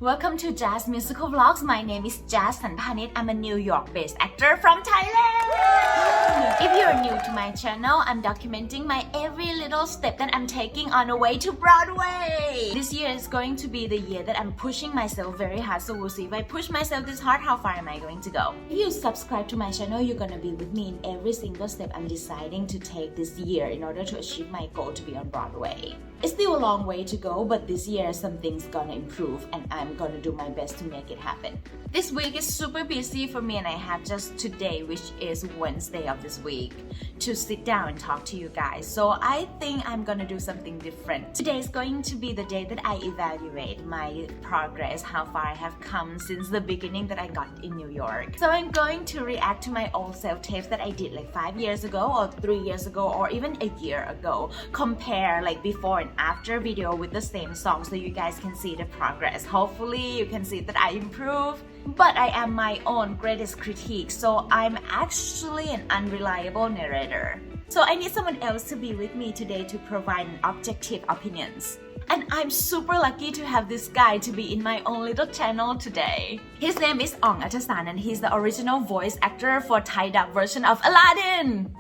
Welcome to Jazz Musical Vlogs. My name is Jazz Sunpanich. I'm a New York-based actor from Thailand. If you're new to my channel, I'm documenting my every little step that I'm taking on the way to Broadway. This year is going to be the year that I'm pushing myself very hard. So we'll see if I push myself this hard, how far am I going to go? If you subscribe to my channel, you're gonna be with me in every single step I'm deciding to take this year in order to achieve my goal to be on Broadway. It's still a long way to go, but this year something's gonna improve and I'm gonna do my best to make it happen. This week is super busy for me and I have just today, which is Wednesday of this week, to sit down and talk to you guys. So I think I'm gonna do something different. Today is going to be the day that I evaluate my progress, how far I have come since the beginning that I got in New York. So I'm going to react to my old self-tapes that I did like 5 years ago or 3 years ago or even a year ago. Compare like before and after video with the same song so you guys can see the progress. Hopefully you can see that I improve. But I am my own greatest critique, so I'm actually an unreliable narrator. So I need someone else to be with me today to provide an objective opinions. And I'm super lucky to have this guy to be in my own little channel today. His name is ALADDIN and he's the original voice actor for Thai dub version of Aladdin.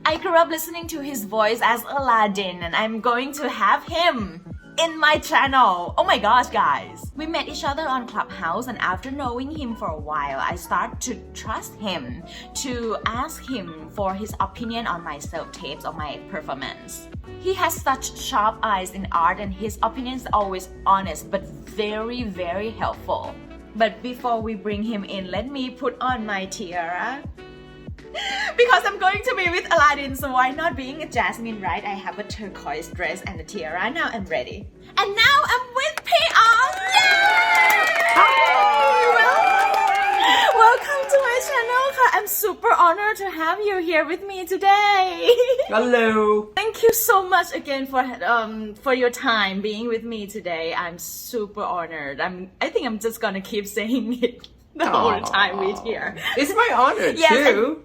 I grew up listening to his voice as Aladdin and I'm going to have him in my channel. Oh my gosh, guys. We met each other on Clubhouse and after knowing him for a while, I start to trust him, to ask him for his opinion on my self-tapes or my performance. He has such sharp eyes in art and his opinion is always honest but very, very helpful. But before we bring him in, let me put on my tiara. Because I'm going to be with Aladdin, so why not being a Jasmine, right? I have a turquoise dress and a tiara. Now I'm ready. And now I'm with PR! Welcome to my channel. I'm super honored to have you here with me today. Hello. Thank you so much again for your time being with me today. I'm super honored. I think I'm just gonna keep saying it the whole time we're here. It's my honor too.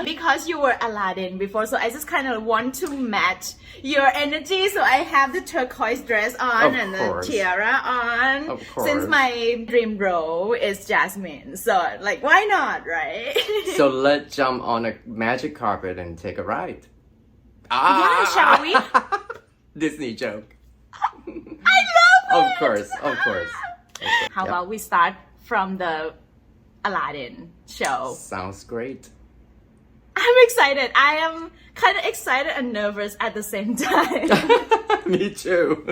Because you were Aladdin before, so I just kind of want to match your energy. So I have the turquoise dress on and the tiara on. Of course. Since my dream role is Jasmine, so like why not, right? So let's jump on a magic carpet and take a ride. Yeah, shall we? Disney joke. I love it. Of course. How about we start from the Aladdin show? Sounds great. I'm excited. I am kind of excited and nervous at the same time. Me too.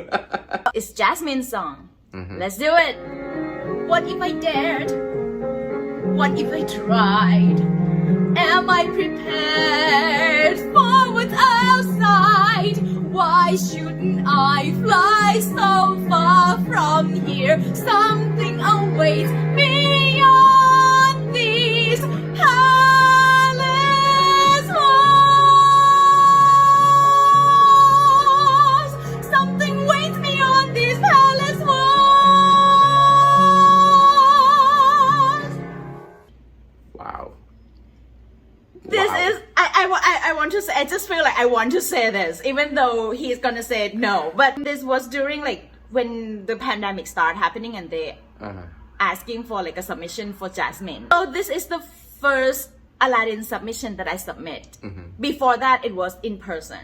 It's Jasmine's song. Let's do it. What if I dared? What if I tried? Am I prepared for what's outside? Why shouldn't I fly so far from here? Something awaits beyond these palace walls. Something waits beyond these palace walls. Wow. This is I want to say, I just feel like I want to say this even though he's gonna say no, but this was during like when the pandemic started happening and they asking for like a submission for Jasmine. So this is the first Aladdin submission that I submit. Before that it was in person.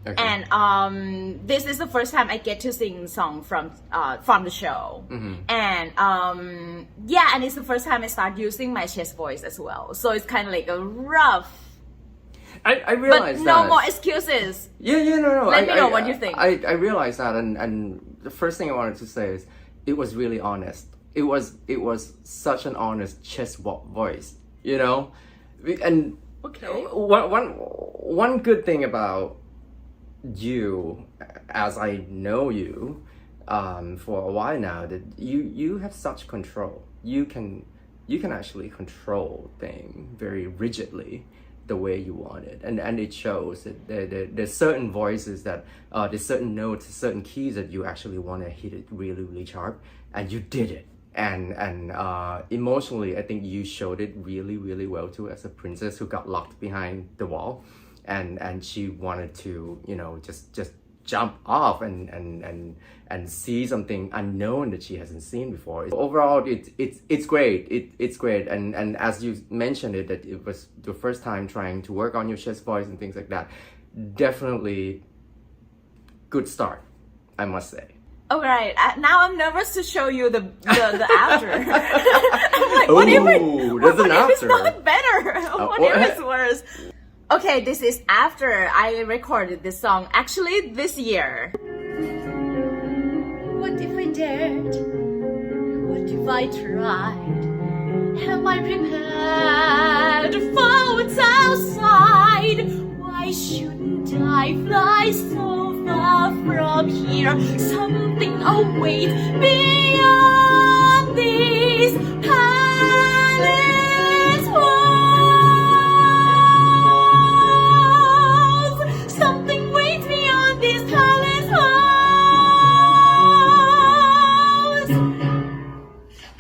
Okay. And this is the first time I get to sing song from the show. And yeah, and it's the first time I start using my chest voice as well. So it's kind of like a rough. I realize but that. no more excuses. No. Let me know what you think. I realized that, and the first thing I wanted to say is it was really honest. It was such an honest chest voice, you know. And one good thing about you, as I know you for a while now, that you have such control. You can actually control things very rigidly the way you want it, and it shows that there's certain voices that there's certain notes, certain keys that you actually want to hit it really sharp, and you did it. And emotionally, I think you showed it really well too, as a princess who got locked behind the wall, and she wanted to, you know, just jump off and see something unknown that she hasn't seen before. Overall, it's great. It's great. And as you mentioned it, that it was the first time trying to work on your chest voice and things like that. Definitely good start, I must say. All right, now I'm nervous to show you the after. I'm like, what if it's not better? What if it's worse? Okay, this is after I recorded this song, actually this year. What if I dared? What if I tried? Am I prepared for what's outside? Why shouldn't I fly so far from here? Something awaits beyond these palace walls. Something waits beyond these palace walls.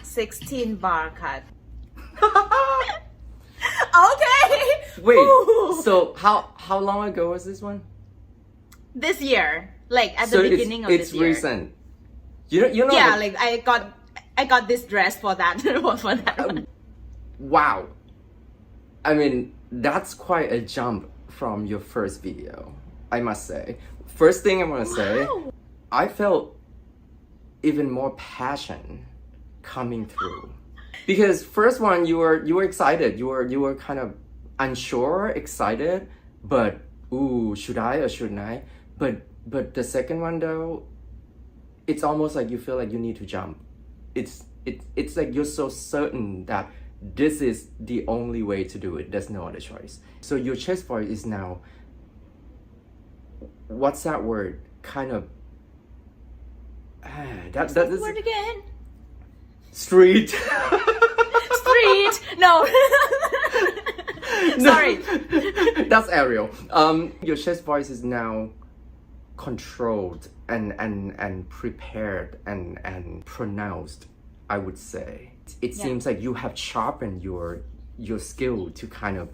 16 bar cut. Okay. Wait. Ooh. So how long ago was this one? This year, like at the beginning of this year. It's recent. You know. Yeah, like I got this dress for that. For that one. Wow. I mean, that's quite a jump from your first video, I must say. First thing I'm gonna say, I felt even more passion coming through. Because first one you were excited, you were kind of unsure, excited, but ooh, should I or shouldn't I? But the second one though, it's almost like you feel like you need to jump. It's like you're so certain that this is the only way to do it. There's no other choice. So your chest voice is now, what's that word? Kind of What's that word again? Street. Street. No. Sorry. That's Ariel. Your chest voice is now controlled and prepared and pronounced, I would say. It seems like you have sharpened your skill to kind of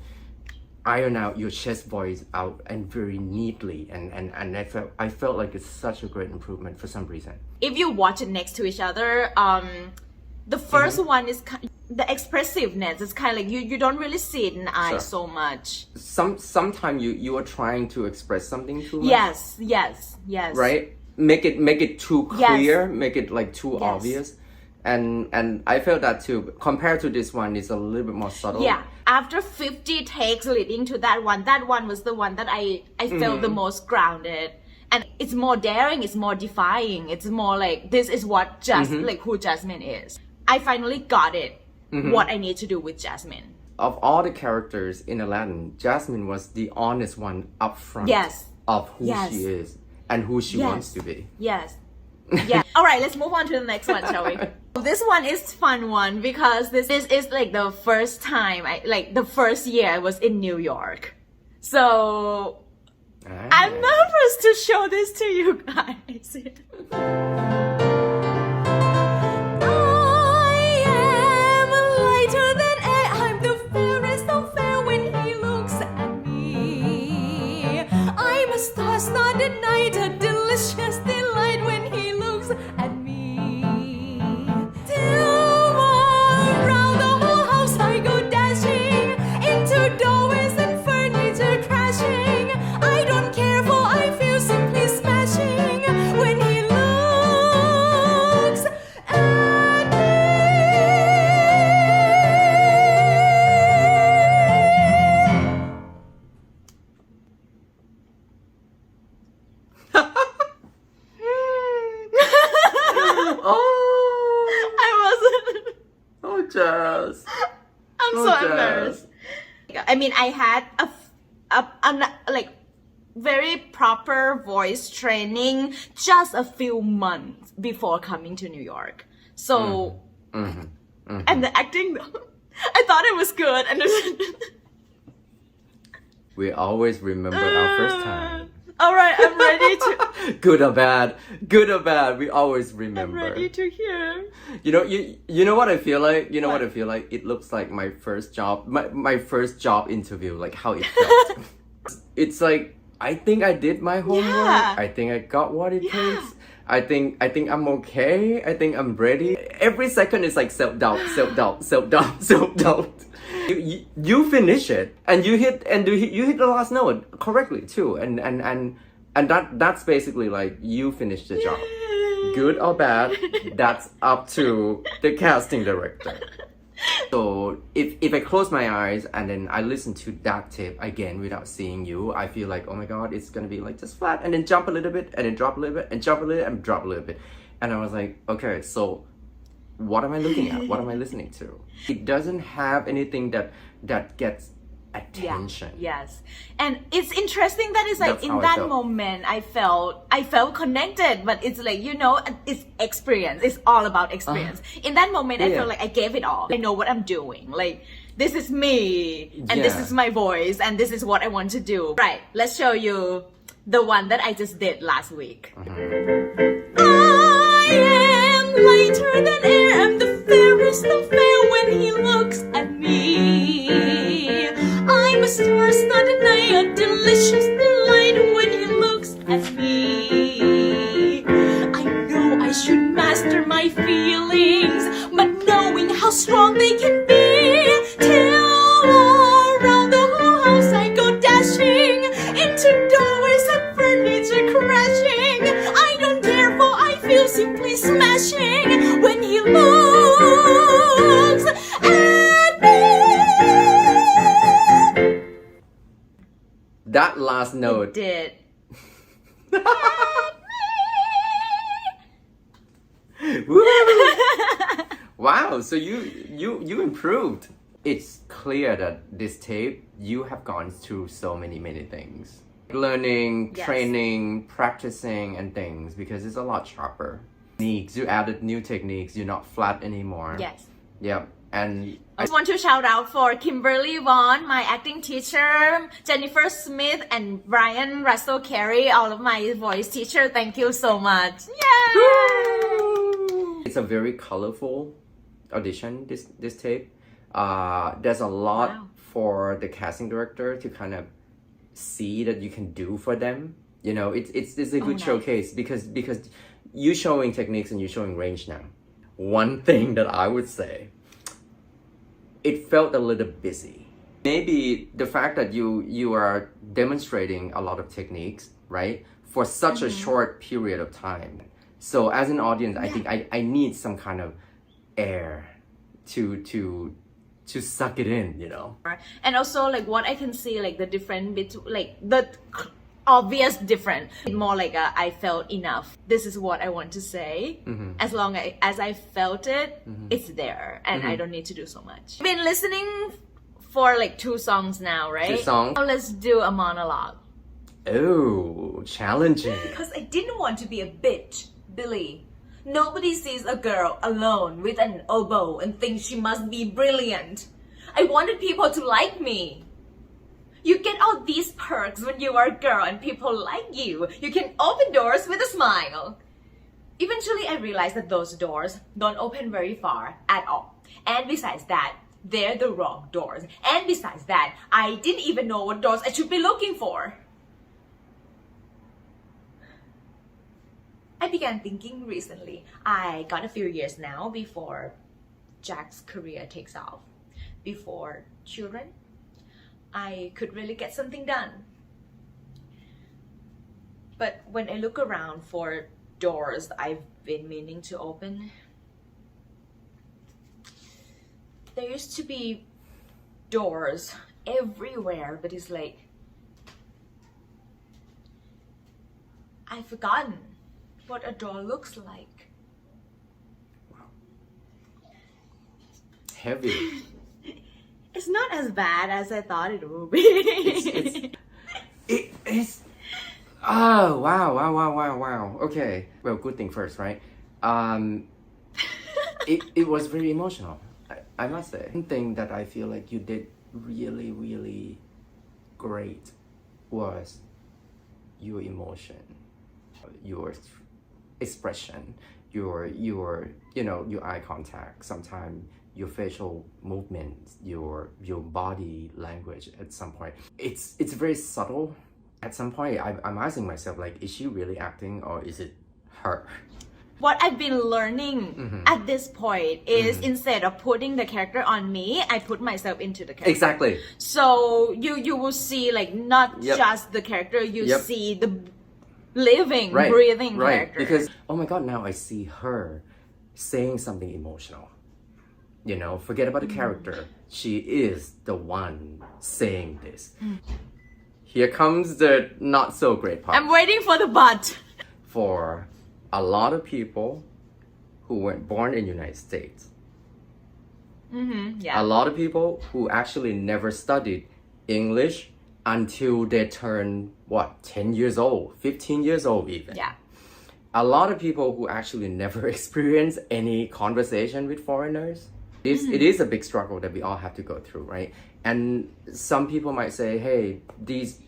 iron out your chest voice out and very neatly, and I felt like it's such a great improvement for some reason. If you watch it next to each other, the first one is the expressiveness. It's kind of like you don't really see it in the eye so much. Sometimes you are trying to express something too much. Yes. Right? Make it too clear. Make it like too obvious. And I felt that too. Compared to this one, it's a little bit more subtle. Yeah. After 50 takes leading to that one was the one that I felt the most grounded. And it's more daring, it's more defying, it's more like, this is what like who Jasmine is. I finally got it, what I need to do with Jasmine. Of all the characters in Aladdin, Jasmine was the honest one up front of who she is and who she wants to be. Yes. Yeah. All right, let's move on to the next one, shall we? This one is fun one because this is like the first time, the first year I was in New York. So I'm nervous to show this to you guys. I am lighter than air. I'm the fairest of fair when he looks at me. I'm a star-studded night, a delicious delight when he looks at me. Till around the whole house I go dashing, into doorways and furniture crashing. I don't care for I feel simply smashing when he looks at me. I wasn't. Oh, Jazz. I'm so embarrassed. I mean, I had a like very proper voice training just a few months before coming to New York. So, and the acting, I thought it was good. And we always remember our first time. All right, I'm ready to. Good or bad, we always remember. I'm ready to hear. You know what I feel like? You know what I feel like? It looks like my first job, my first job interview, like how it felt. It's like I think I did my homework. Yeah. I think I got what it takes. I think I'm okay. I think I'm ready. Every second is like self-doubt, self-doubt, self-doubt, self-doubt. You finish it and you hit the last note correctly too. And that's basically like you finish the job. Good or bad, that's up to the casting director. So if I close my eyes and then I listen to that tape again without seeing you, I feel like, oh my god, it's gonna be like just flat and then jump a little bit and then drop a little bit and jump a little and drop a little bit. And I was like, okay, so what am I looking at? What am I listening to? It doesn't have anything that gets attention. Yes. And it's interesting that it's like That's in how I that felt. moment I felt connected, but it's like, you know, it's experience. It's all about experience. In that moment I Yeah. felt like I gave it all. I know what I'm doing. Like this is me and this Yeah. is my voice and this is what I want to do. Right. Let's show you the one that I just did last week. I am lighter than air. I'm the fairest of fair when he looks at me. I'm a star, not a night, a delicious delight when he looks at me. I know I should master my feelings, but knowing how strong they can be, till around the whole house I go dashing into doorways and furniture crashing. I don't care, for I feel simply smashing when he looks at me. That last note. Did. Woo! Wow, so you improved. It's clear that this tape you have gone through so many things. Learning, Yes. training, practicing and things because it's a lot sharper. Techniques, you added new techniques, you're not flat anymore. Yes. Yeah. And I just want to shout out for Kimberly Vaughn, my acting teacher, Jennifer Smith, and Brian Russell Carey, all of my voice teacher. Thank you so much. Yay! it's a very colorful audition, this tape. There's a lot Wow. for the casting director to kind of see that you can do for them. You know, it's a good nice. showcase because you're showing techniques and you're showing range now. One thing that I would say, it felt a little busy. Maybe the fact that you are demonstrating a lot of techniques, right, for such a short period of time. So as an audience, I think I need some kind of air to suck it in, you know. And also, like, what I can see, like, the difference between, like, the obvious difference. More like I felt enough. This is what I want to say. As long as I felt it, it's there. And I don't need to do so much. I've been listening for, like, 2 songs now, right? 2 songs? Now let's do a monologue. Oh, challenging. Because I didn't want to be a bitch, Billy. Nobody sees a girl alone with an oboe and thinks she must be brilliant. I wanted people to like me. You get all these perks when you are a girl and people like you. You can open doors with a smile. Eventually, I realized that those doors don't open very far at all. And besides that, they're the wrong doors. And besides that, I didn't even know what doors I should be looking for. I began thinking recently. I got a few years now before Jack's career takes off. Before children, I could really get something done. But when I look around for doors I've been meaning to open, there used to be doors everywhere, but it's like I've forgotten what a door looks like. Heavy. It's not as bad as I thought it would be. It is. Oh wow. Okay. Well, good thing first, right? It was very emotional. I must say. One thing that I feel like you did really great was your emotion, your expression, your eye contact. Sometimes your facial movements, your body language at some point. It's very subtle At some point, I'm asking myself, like, is she really acting or is it her? What I've been learning at this point is instead of putting the character on me, I put myself into the character. Exactly. So you will see like not just the character, you see the living, breathing character. Because, oh my God, now I see her saying something emotional. You know, forget about the character. She is the one saying this. Here comes the not so great part. I'm waiting for the but. For a lot of people who weren't born in the United States, a lot of people who actually never studied English until they turn, 10 years old, 15 years old even. Yeah. A lot of people who actually never experienced any conversation with foreigners. It is a big struggle that we all have to go through, right? And some people might say, hey, these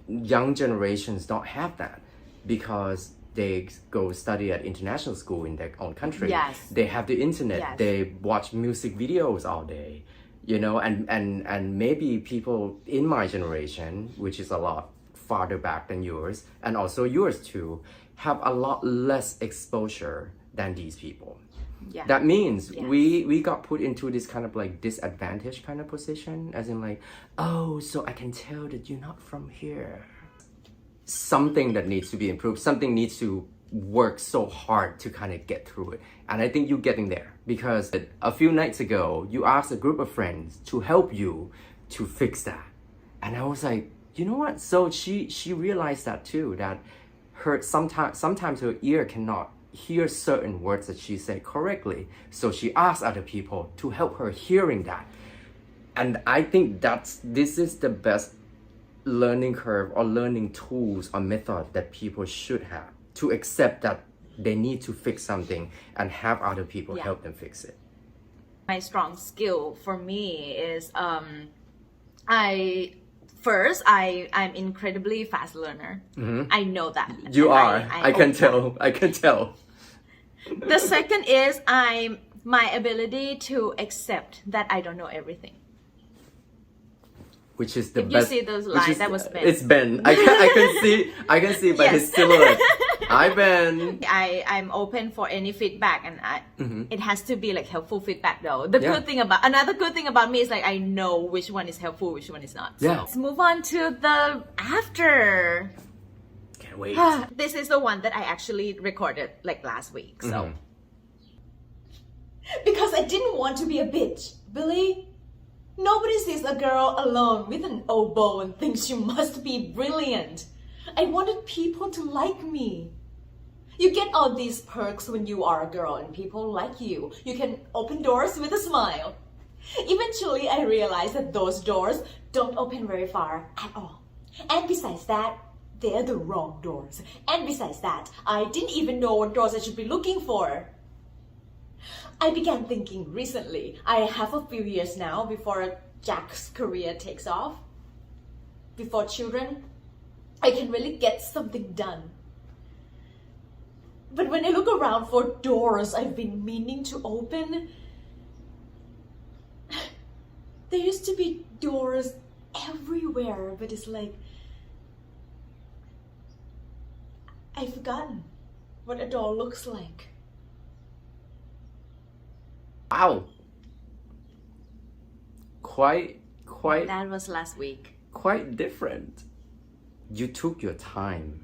young generations don't have that because they go study at international school in their own country. Yes. They have the internet. Yes. They watch music videos all day, you know, and maybe people in my generation, which is a lot farther back than yours, and also yours too, have a lot less exposure than these people. Yeah. That means we got put into this kind of like disadvantaged kind of position, as in like, oh, so I can tell that you're not from here. Something that needs to be improved, something needs to work so hard to kind of get through it. And I think you're getting there because a few nights ago, you asked a group of friends to help you to fix that. And I was like, you know what? So she realized that too, that sometimes her ear cannot hear certain words that she said correctly. So she asked other people to help her hearing that. And I think this is the best learning curve or learning tools or method that people should have to accept that they need to fix something and have other people help them fix it. My strong skill for me is I'm incredibly fast learner. I know that. You are. I can tell. The second is my ability to accept that I don't know everything. Which is the if best. You see those lines, that was Ben. It's Ben. I can see by his silhouette. Hi Ben. I'm open for any feedback, and it has to be like helpful feedback though. Another good thing about me is like I know which one is helpful, which one is not. So let's move on to the after. Can't wait. This is the one that I actually recorded like last week. So because I didn't want to be a bitch, Billy. Nobody sees a girl alone with an oboe and thinks she must be brilliant. I wanted people to like me. You get all these perks when you are a girl and people like you. You can open doors with a smile. Eventually, I realized that those doors don't open very far at all. And besides that, they're the wrong doors. And besides that, I didn't even know what doors I should be looking for. I began thinking recently, I have a few years now before Jack's career takes off. Before children, I can really get something done. But when I look around for doors I've been meaning to open, there used to be doors everywhere, but it's like, I've forgotten what a door looks like. Wow. Quite. That was last week. Quite different. You took your time.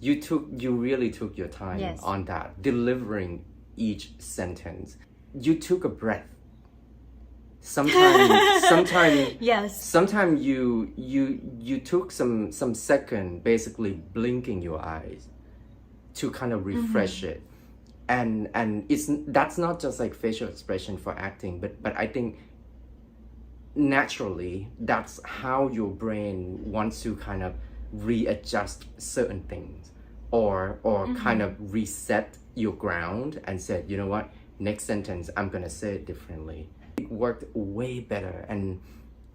You really took your time on that, delivering each sentence. You took a breath. Sometimes yes. Sometimes you took some second, basically blinking your eyes to kind of refresh it. And that's not just like facial expression for acting, but I think naturally that's how your brain wants to kind of readjust certain things or kind of reset your ground and said, you know what, next sentence I'm gonna say it differently. It worked way better, and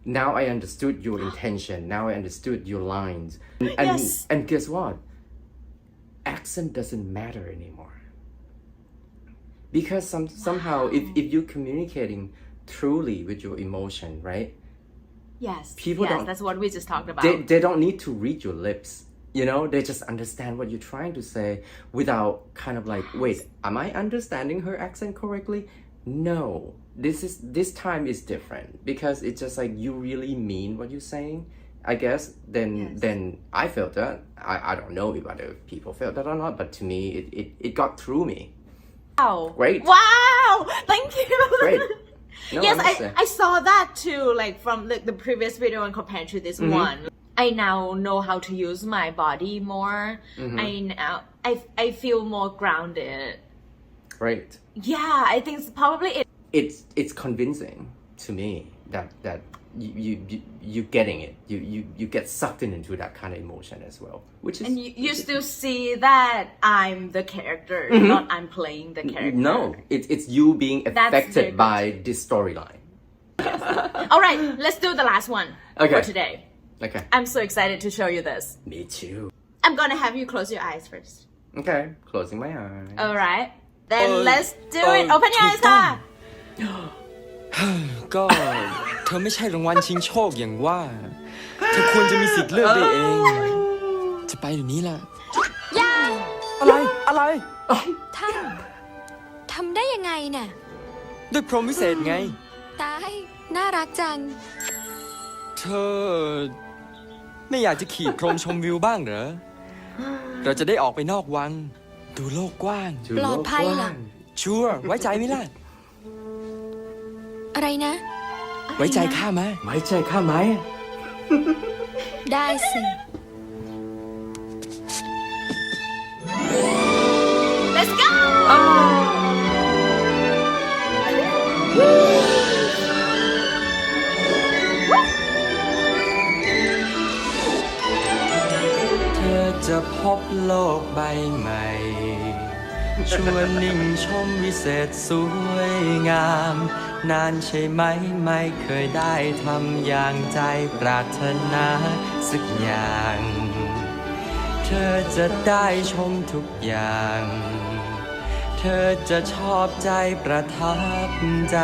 now I understood your intention. Now I understood your lines, and guess what? Accent doesn't matter anymore. Because somehow, if you're communicating truly with your emotion, right? Yes. People yes, don't. That's what we just talked about. They don't need to read your lips. You know, they just understand what you're trying to say without kind of like, wait, am I understanding her accent correctly? No, this time is different because it's just like you really mean what you're saying. I guess then I felt that. I don't know if other people felt that or not, but to me it got through me. Wow. Great. Wow. Thank you. Great. No, Yes, honestly. I saw that too, like from the previous video and compared to this one. I now know how to use my body more. I feel more grounded. Right. Yeah, I think it's probably It's convincing to me that you getting it. You get sucked into that kind of emotion as well, which is and you still see that I'm the character, not I'm playing the character. no. It's you being very affected good. by this storyline. All right, let's do the last one Okay. for today. Okay. I'm so excited to show you this. Me too. I'm gonna have you close your eyes first. Okay. Closing my eyes. All right. Then let's do it. Open your eyes, ค่ะ ก็เธอไม่ใช่รางวัลชิงโชคอย่างว่า เธอควรจะมีสิทธิ์เลือกได้เอง จะไปเดี๋ยวนี้ล่ะ อะไร ท่านทำได้ยังไงน่ะ ด้วยพรหมวิเศษไง ตายน่ารักจัง เธอไม่อยากจะขี่พรหมชมวิวบ้างเหรอ เราจะได้ออกไปนอกวัง ดูโลกกว้าง To ปลอดภัยเหรอ ชัวร์ไว้ใจไหมล่ะ อะไรนะ ไว้ใจข้าไหม ไว้ใจข้าไหม ได้สิ Let's go. เธอจะพบโลกใบใหม่ ชวนนิ่งชมวิเศษสวยงาม นานใช่ไหมไม่เคยได้ทำอย่างใจปรารถนาสักอย่าง เธอจะได้ชมทุกอย่าง เธอจะชอบใจประทับใจ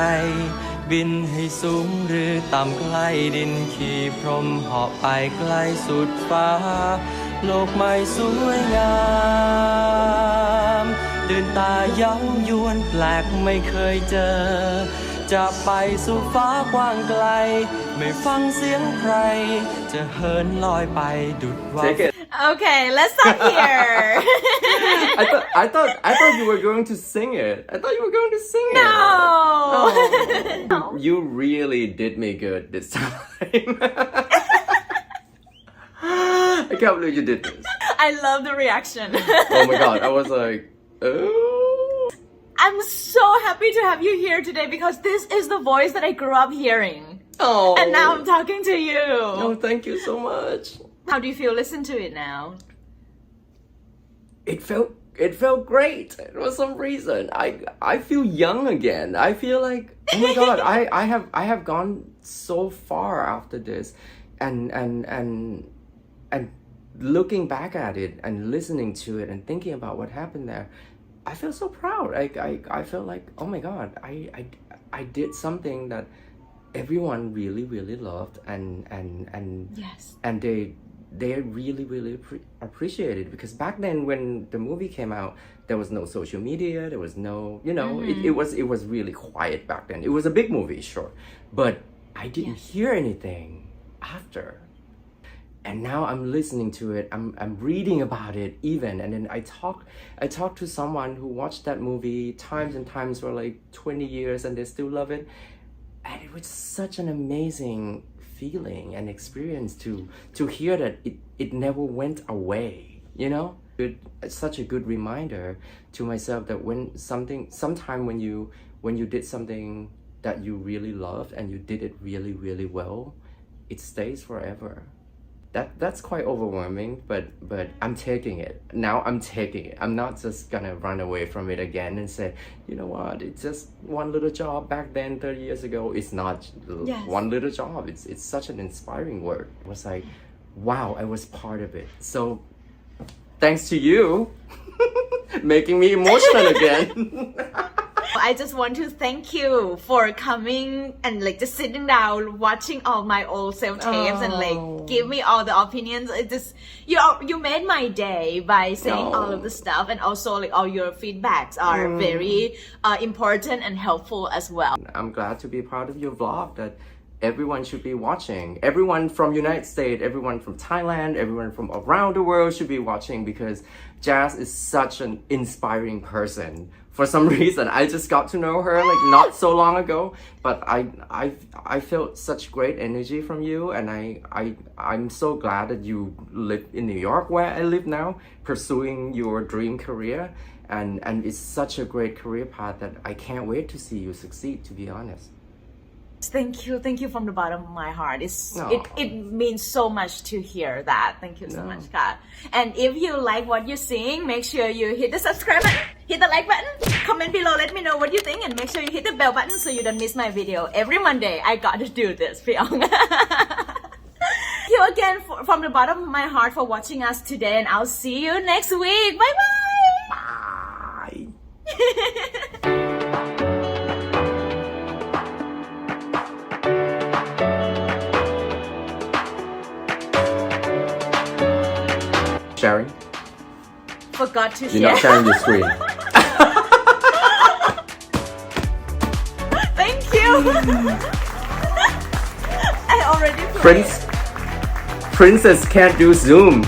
บินให้สูงหรือต่ำใกล้ดินขี่พรหมเหาะไปไกลสุดฟ้า โลกใหม่สวยงามตื่นตาเย้ายวนแปลกไม่เคยเจอ จะไปสู่ฟ้ากว้างไกล ไม่ฟังเสียงใคร จะเหินลอยไปดุจว่า Take it. Okay, let's stop here. I thought you were going to sing it. I thought you were going to sing it. No. Oh. You really did me good this time. I can't believe you did this. I love the reaction. Oh my god, I was like, oh. I'm so happy to have you here today because this is the voice that I grew up hearing. Oh. And now I'm talking to you. Oh, thank you so much. How do you feel? Listen to it now. It felt great. For some reason, I feel young again. I feel like, oh my god, I have gone so far after this, and looking back at it and listening to it and thinking about what happened there, I feel so proud. I felt like, oh my god, I did something that everyone really loved, and Yes. and they really appreciate it, because back then when the movie came out, there was no social media, there was no, you know, it was really quiet back then. It was a big movie, sure, but I didn't hear anything after. And now I'm listening to it, I'm reading about it even, and then I talked to someone who watched that movie times and times for like 20 years and they still love it. And it was such an amazing feeling and experience to hear that it never went away, you know? It's such a good reminder to myself that sometime when you did something that you really loved and you did it really well, it stays forever. That's quite overwhelming, but I'm taking it. Now I'm taking it. I'm not just gonna run away from it again and say, you know what, it's just one little job back then 30 years ago. It's not one little job. It's such an inspiring work. It was like, wow, I was part of it. So thanks to you making me emotional again. I I just want to thank you for coming and like just sitting down, watching all my old self tapes and like give me all the opinions. It just you made my day by saying all of the stuff, and also like all your feedbacks are very important and helpful as well. I'm glad to be part of your vlog that everyone should be watching. Everyone from United States, everyone from Thailand, everyone from around the world should be watching because Jazz is such an inspiring person. For some reason, I just got to know her like not so long ago, but I felt such great energy from you, and I'm so glad that you live in New York where I live now, pursuing your dream career, and it's such a great career path that I can't wait to see you succeed, to be honest. Thank you from the bottom of my heart. It means so much to hear that. Thank you so much, God. And if you like what you're seeing, make sure you hit the subscribe button, hit the like button, comment below, let me know what you think, and make sure you hit the bell button so you don't miss my video. Every Monday, I got to do this, Pyong. Thank you again from the bottom of my heart for watching us today, and I'll see you next week. Bye-bye! Bye! Sharing? Forgot to share. You're not sharing your screen. Thank you. I already played. Princess can't do Zoom.